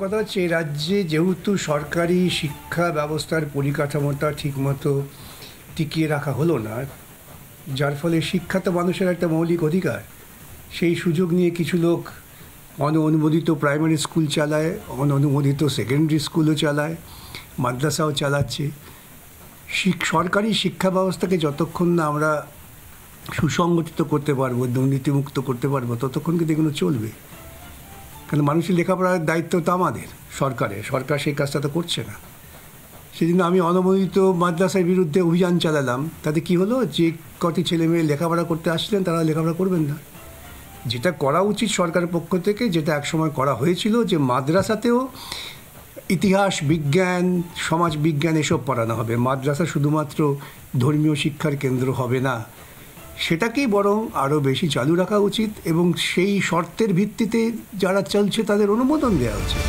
কথা হচ্ছে এই রাজ্যে যেহেতু সরকারি শিক্ষা ব্যবস্থার পরিকাঠামোটা ঠিকমতো টিকিয়ে রাখা হলো না, যার ফলে শিক্ষা তো মানুষের একটা মৌলিক অধিকার। সেই সুযোগ নিয়ে কিছু লোক অনুমোদিত প্রাইমারি স্কুল চালায়, অনুমোদিত সেকেন্ডারি স্কুলও চালায়, মাদ্রাসাও চালাচ্ছে। সরকারি শিক্ষা ব্যবস্থাকে যতক্ষণ না আমরা সুসংগঠিত করতে পারবো, দুর্নীতিমুক্ত করতে পারবো, ততক্ষণ কিন্তু এগুলো চলবে। কারণ মানুষের লেখাপড়ার দায়িত্ব তো আমাদের, সরকার সেই কাজটা তো করছে না। সেজন্য আমি অনুমোদিত মাদ্রাসার বিরুদ্ধে অভিযান চালালাম। তাতে কি হলো, যে কটি ছেলে মেয়ে লেখাপড়া করতে আসছিলেন তারা লেখাপড়া করবেন না। যেটা করা উচিত সরকারের পক্ষ থেকে, যেটা একসময় করা হয়েছিল, যে মাদ্রাসাতেও ইতিহাস, বিজ্ঞান, সমাজ বিজ্ঞান এসব পড়ানো হবে। মাদ্রাসা শুধুমাত্র ধর্মীয় শিক্ষার কেন্দ্র হবে না, সেটাকেই বরং আরও বেশি চালু রাখা উচিত এবং সেই শর্তের ভিত্তিতে যারা চলছে তাদের অনুমোদন দেওয়া উচিত।